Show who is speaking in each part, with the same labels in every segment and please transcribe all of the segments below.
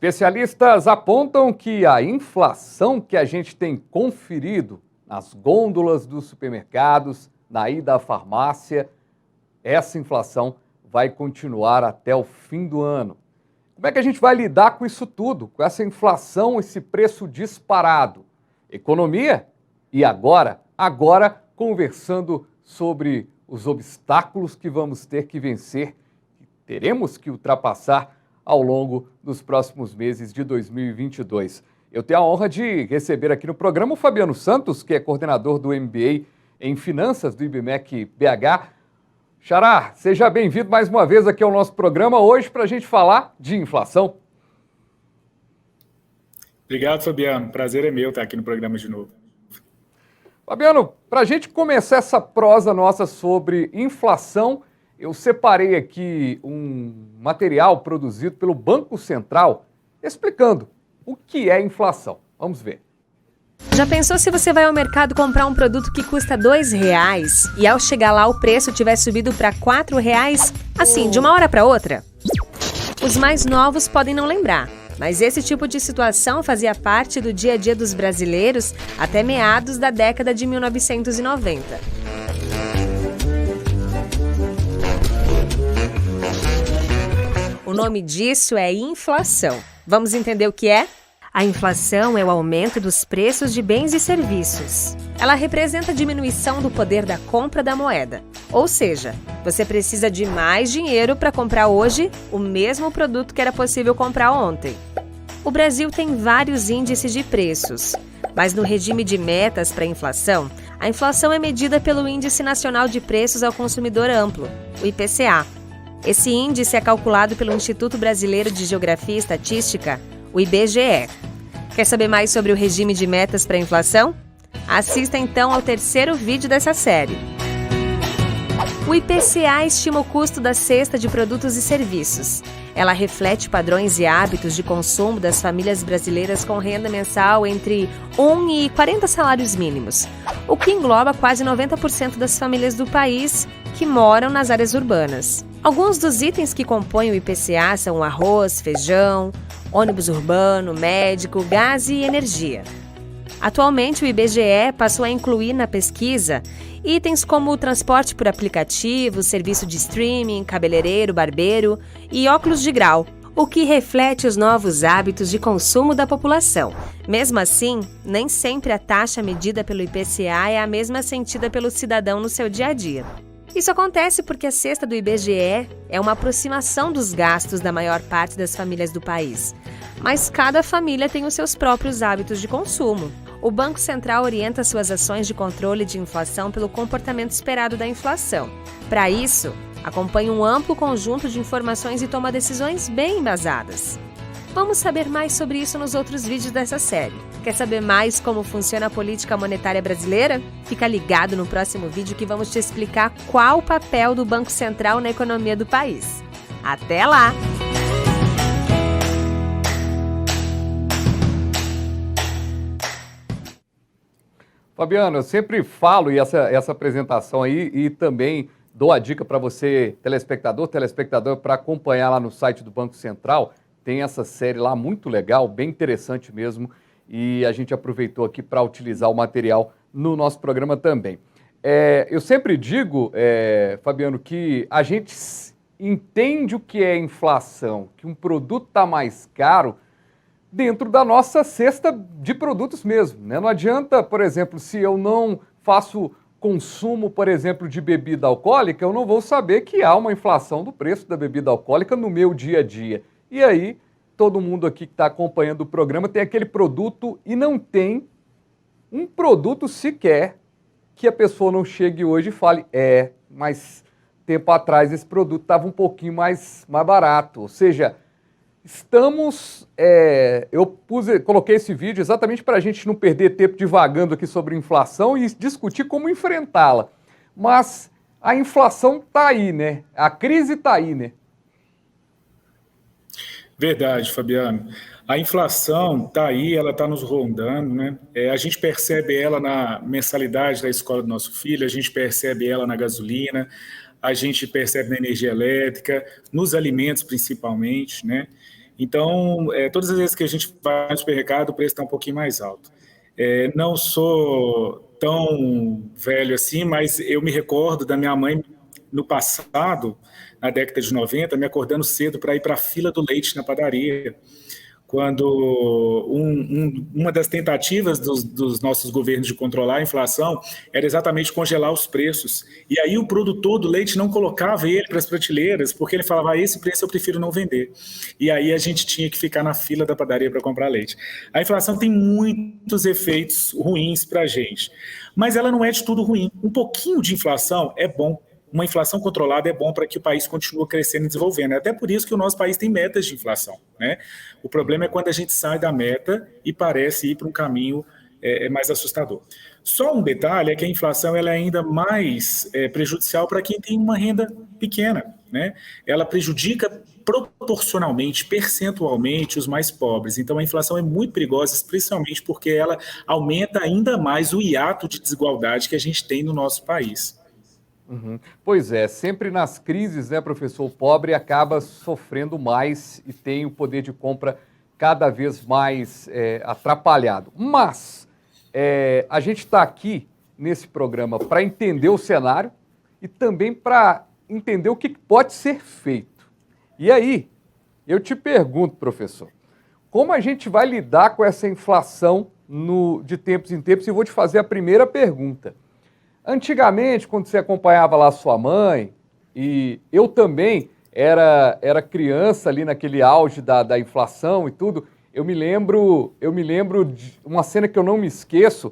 Speaker 1: Especialistas apontam que a inflação que a gente tem conferido nas gôndolas dos supermercados, na ida à farmácia, essa inflação vai continuar até o fim do ano. Como é que a gente vai lidar com isso tudo, com essa inflação, esse preço disparado? Economia? E agora? Agora, conversando sobre os obstáculos que vamos ter que vencer, que teremos que ultrapassar ao longo dos próximos meses de 2022. Eu tenho a honra de receber aqui no programa o Fabiano Santos, que é coordenador do MBA em Finanças do IBMEC BH. Xará, seja bem-vindo mais uma vez aqui ao nosso programa, hoje para a gente falar de inflação.
Speaker 2: Obrigado, Fabiano. Prazer é meu estar aqui no programa de novo.
Speaker 1: Fabiano, para a gente começar essa prosa nossa sobre inflação, eu separei aqui um material produzido pelo Banco Central explicando o que é inflação. Vamos ver.
Speaker 3: Já pensou se você vai ao mercado comprar um produto que custa R$2 e ao chegar lá o preço tiver subido para R$4, assim, de uma hora para outra? Os mais novos podem não lembrar, mas esse tipo de situação fazia parte do dia a dia dos brasileiros até meados da década de 1990. O nome disso é inflação. Vamos entender o que é? A inflação é o aumento dos preços de bens e serviços. Ela representa a diminuição do poder da compra da moeda. Ou seja, você precisa de mais dinheiro para comprar hoje o mesmo produto que era possível comprar ontem. O Brasil tem vários índices de preços, mas no regime de metas para a inflação é medida pelo Índice Nacional de Preços ao Consumidor Amplo, o IPCA. Esse índice é calculado pelo Instituto Brasileiro de Geografia e Estatística, o IBGE. Quer saber mais sobre o regime de metas para a inflação? Assista então ao terceiro vídeo dessa série. O IPCA estima o custo da cesta de produtos e serviços. Ela reflete padrões e hábitos de consumo das famílias brasileiras com renda mensal entre 1 e 40 salários mínimos, o que engloba quase 90% das famílias do país que moram nas áreas urbanas. Alguns dos itens que compõem o IPCA são o arroz, feijão, ônibus urbano, médico, gás e energia. Atualmente, o IBGE passou a incluir na pesquisa itens como o transporte por aplicativo, serviço de streaming, cabeleireiro, barbeiro e óculos de grau, o que reflete os novos hábitos de consumo da população. Mesmo assim, nem sempre a taxa medida pelo IPCA é a mesma sentida pelo cidadão no seu dia a dia. Isso acontece porque a cesta do IBGE é uma aproximação dos gastos da maior parte das famílias do país. Mas cada família tem os seus próprios hábitos de consumo. O Banco Central orienta suas ações de controle de inflação pelo comportamento esperado da inflação. Para isso, acompanha um amplo conjunto de informações e toma decisões bem embasadas. Vamos saber mais sobre isso nos outros vídeos dessa série. Quer saber mais como funciona a política monetária brasileira? Fica ligado no próximo vídeo que vamos te explicar qual o papel do Banco Central na economia do país. Até lá!
Speaker 1: Fabiano, eu sempre falo, e essa apresentação aí, e também dou a dica para você, telespectador, para acompanhar lá no site do Banco Central. Tem essa série lá muito legal, bem interessante mesmo, e a gente aproveitou aqui para utilizar o material no nosso programa também. Eu sempre digo, Fabiano, que a gente entende o que é inflação, que um produto está mais caro dentro da nossa cesta de produtos mesmo, né? Não adianta, por exemplo, se eu não faço consumo, por exemplo, de bebida alcoólica, eu não vou saber que há uma inflação do preço da bebida alcoólica no meu dia a dia. E aí, todo mundo aqui que está acompanhando o programa tem aquele produto e não tem um produto sequer que a pessoa não chegue hoje e fale, mas tempo atrás esse produto estava um pouquinho mais barato. Ou seja, coloquei esse vídeo exatamente para a gente não perder tempo divagando aqui sobre inflação e discutir como enfrentá-la. Mas a inflação está aí, né? A crise está aí, né?
Speaker 2: Verdade, Fabiano. A inflação está aí, ela está nos rondando, né? A gente percebe ela na mensalidade da escola do nosso filho, a gente percebe ela na gasolina, a gente percebe na energia elétrica, nos alimentos principalmente, né? Então, todas as vezes que a gente vai no supermercado, o preço está um pouquinho mais alto. Não sou tão velho assim, mas eu me recordo da minha mãe no passado, na década de 90, me acordando cedo para ir para a fila do leite na padaria, quando uma das tentativas dos nossos governos de controlar a inflação era exatamente congelar os preços. E aí o produtor do leite não colocava ele para as prateleiras, porque ele falava, esse preço eu prefiro não vender. E aí a gente tinha que ficar na fila da padaria para comprar leite. A inflação tem muitos efeitos ruins para a gente, mas ela não é de tudo ruim. Um pouquinho de inflação é bom. Uma inflação controlada é bom para que o país continue crescendo e desenvolvendo. É até por isso que o nosso país tem metas de inflação, né? O problema é quando a gente sai da meta e parece ir para um caminho mais assustador. Só um detalhe é que a inflação ela é ainda mais prejudicial para quem tem uma renda pequena, né? Ela prejudica proporcionalmente, percentualmente, os mais pobres. Então, a inflação é muito perigosa, especialmente porque ela aumenta ainda mais o hiato de desigualdade que a gente tem no nosso país.
Speaker 1: Uhum. Pois é, sempre nas crises, né, professor, o pobre acaba sofrendo mais e tem o poder de compra cada vez mais atrapalhado. Mas a gente está aqui nesse programa para entender o cenário e também para entender o que pode ser feito. E aí, eu te pergunto, professor, como a gente vai lidar com essa inflação de tempos em tempos? E vou te fazer a primeira pergunta. Antigamente, quando você acompanhava lá a sua mãe, e eu também era criança ali naquele auge da inflação e tudo, eu me lembro de uma cena que eu não me esqueço,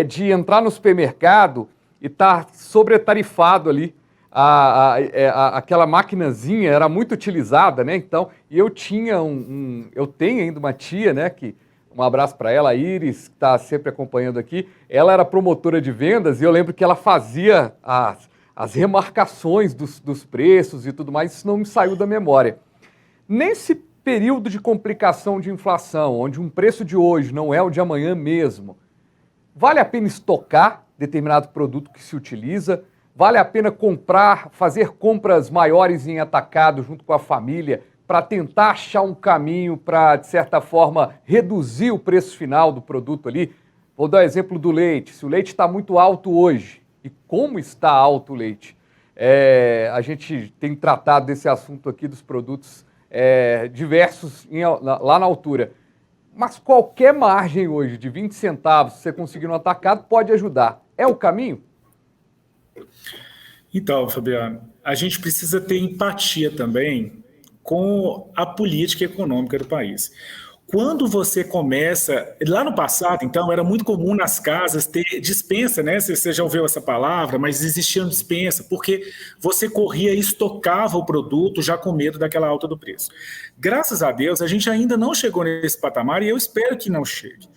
Speaker 1: de entrar no supermercado e estar sobretarifado ali. Aquela maquinazinha era muito utilizada, né? Então, e eu tenho ainda uma tia, né, um abraço para ela, a Iris, que está sempre acompanhando aqui. Ela era promotora de vendas e eu lembro que ela fazia as remarcações dos preços e tudo mais. Isso não me saiu da memória. Nesse período de complicação de inflação, onde um preço de hoje não é o de amanhã mesmo, vale a pena estocar determinado produto que se utiliza? Vale a pena fazer compras maiores em atacado junto com a família, para tentar achar um caminho para, de certa forma, reduzir o preço final do produto ali? Vou dar o exemplo do leite. Se o leite está muito alto hoje, e como está alto o leite? A gente tem tratado desse assunto aqui dos produtos diversos lá na altura. Mas qualquer margem hoje de 20 centavos, se você conseguir no atacado, pode ajudar. É o caminho?
Speaker 2: Então, Fabiano, a gente precisa ter empatia também com a política econômica do país. Quando você começa... Lá no passado, então, era muito comum nas casas ter dispensa, né? Você já ouviu essa palavra, mas existia dispensa, porque você corria e estocava o produto já com medo daquela alta do preço. Graças a Deus, a gente ainda não chegou nesse patamar e eu espero que não chegue.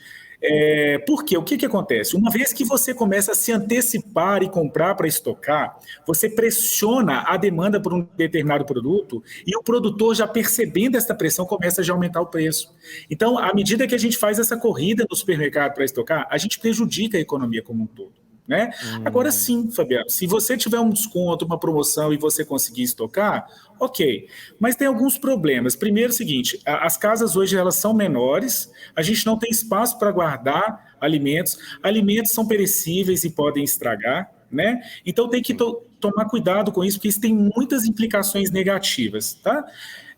Speaker 2: Porque o que acontece? Uma vez que você começa a se antecipar e comprar para estocar, você pressiona a demanda por um determinado produto e o produtor, já percebendo essa pressão, começa a já aumentar o preço. Então, à medida que a gente faz essa corrida no supermercado para estocar, a gente prejudica a economia como um todo, né? Agora sim, Fabiano, se você tiver um desconto, uma promoção e você conseguir estocar, ok. Mas tem alguns problemas. Primeiro, o seguinte, as casas hoje elas são menores, a gente não tem espaço para guardar alimentos. Alimentos são perecíveis e podem estragar, né? Então tem que tomar cuidado com isso, porque isso tem muitas implicações negativas, tá?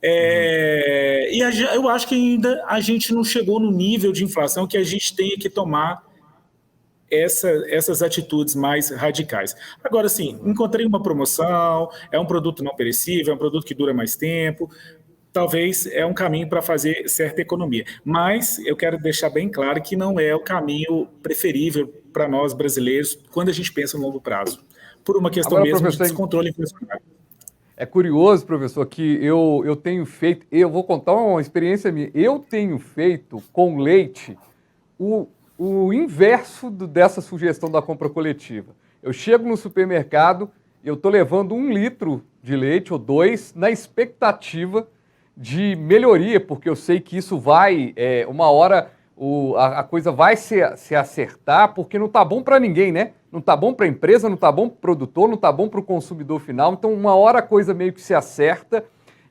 Speaker 2: E eu acho que ainda a gente não chegou no nível de inflação que a gente tenha que tomar essas atitudes mais radicais. Agora, sim, encontrei uma promoção, é um produto não perecível, é um produto que dura mais tempo, talvez é um caminho para fazer certa economia. Mas eu quero deixar bem claro que não é o caminho preferível para nós brasileiros quando a gente pensa no longo prazo, por uma questão
Speaker 1: Agora,
Speaker 2: mesmo de descontrole inflacionário.
Speaker 1: É curioso, professor, que eu tenho feito, eu vou contar uma experiência minha, eu tenho feito com leite o inverso dessa sugestão da compra coletiva. Eu chego no supermercado, eu estou levando 1 litro de leite ou 2 na expectativa de melhoria, porque eu sei que isso vai, uma hora a coisa vai se acertar, porque não está bom para ninguém, né? Não está bom para a empresa, não está bom para o produtor, não está bom para o consumidor final. Então, uma hora a coisa meio que se acerta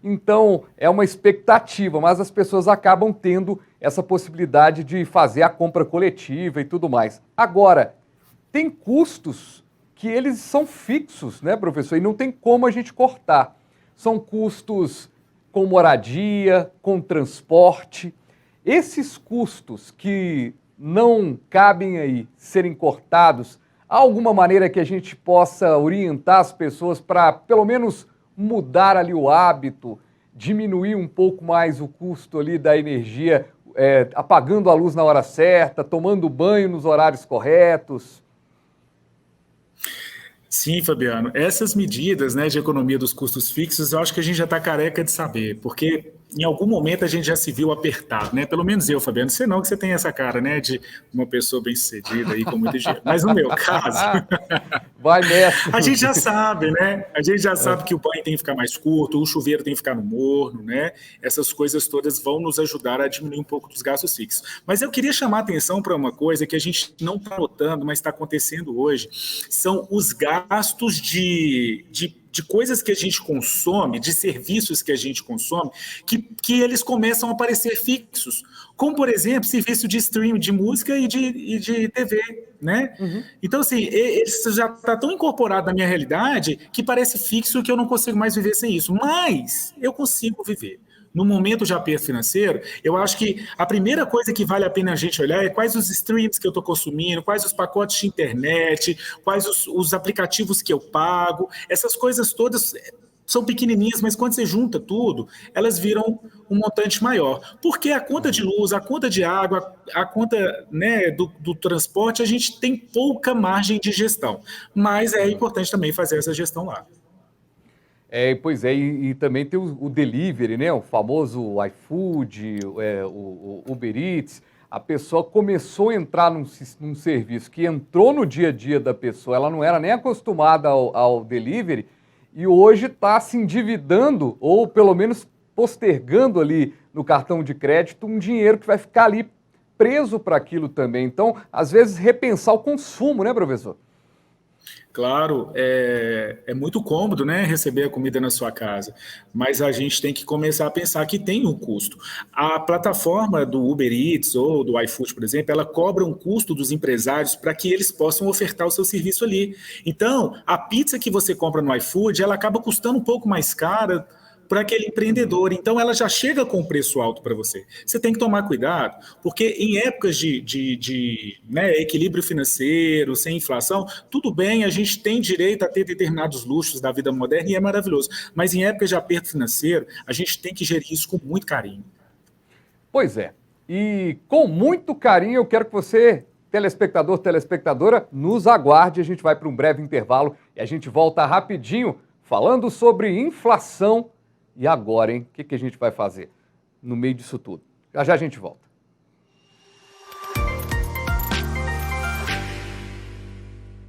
Speaker 1: Então, é uma expectativa, mas as pessoas acabam tendo essa possibilidade de fazer a compra coletiva e tudo mais. Agora, tem custos que eles são fixos, né, professor? E não tem como a gente cortar. São custos com moradia, com transporte. Esses custos que não cabem aí serem cortados, há alguma maneira que a gente possa orientar as pessoas para, pelo menos, mudar ali o hábito, diminuir um pouco mais o custo ali da energia, apagando a luz na hora certa, tomando banho nos horários corretos?
Speaker 2: Sim, Fabiano. Essas medidas, né, de economia dos custos fixos, eu acho que a gente já está careca de saber, porque em algum momento a gente já se viu apertado, né? Pelo menos eu, Fabiano. Sei não que você tem essa cara, né, de uma pessoa bem-sucedida aí com muito dinheiro. Mas no meu caso,
Speaker 1: vai nessa.
Speaker 2: a gente já sabe, né? A gente já sabe que o banho tem que ficar mais curto, o chuveiro tem que ficar no morno, né? Essas coisas todas vão nos ajudar a diminuir um pouco dos gastos fixos. Mas eu queria chamar a atenção para uma coisa que a gente não está notando, mas está acontecendo hoje, são os gastos de coisas que a gente consome, de serviços que a gente consome, que eles começam a parecer fixos. Como, por exemplo, serviço de streaming de música e de TV, né? Uhum. Então, assim, isso já está tão incorporado na minha realidade que parece fixo que eu não consigo mais viver sem isso. Mas eu consigo viver. No momento de aperto financeiro, eu acho que a primeira coisa que vale a pena a gente olhar é quais os streams que eu estou consumindo, quais os pacotes de internet, quais os aplicativos que eu pago. Essas coisas todas são pequenininhas, mas quando você junta tudo, elas viram um montante maior. Porque a conta de luz, a conta de água, a conta, né, do transporte, a gente tem pouca margem de gestão. Mas é importante também fazer essa gestão lá.
Speaker 1: Pois é, e também tem o delivery, né? O famoso iFood, o Uber Eats. A pessoa começou a entrar num serviço que entrou no dia a dia da pessoa, ela não era nem acostumada ao delivery, e hoje está se endividando, ou pelo menos postergando ali no cartão de crédito um dinheiro que vai ficar ali preso para aquilo também. Então, às vezes, repensar o consumo, né, professor?
Speaker 2: Claro, é muito cômodo, né, receber a comida na sua casa, mas a gente tem que começar a pensar que tem um custo. A plataforma do Uber Eats ou do iFood, por exemplo, ela cobra um custo dos empresários para que eles possam ofertar o seu serviço ali. Então, a pizza que você compra no iFood, ela acaba custando um pouco mais cara para aquele empreendedor, então ela já chega com um preço alto para você. Você tem que tomar cuidado, porque em épocas de equilíbrio financeiro, sem inflação, tudo bem, a gente tem direito a ter determinados luxos da vida moderna e é maravilhoso, mas em épocas de aperto financeiro, a gente tem que gerir isso com muito carinho.
Speaker 1: Pois é, e com muito carinho eu quero que você, telespectador, telespectadora, nos aguarde, a gente vai para um breve intervalo e a gente volta rapidinho falando sobre inflação. E agora, hein? O que a gente vai fazer no meio disso tudo? Já já a gente volta.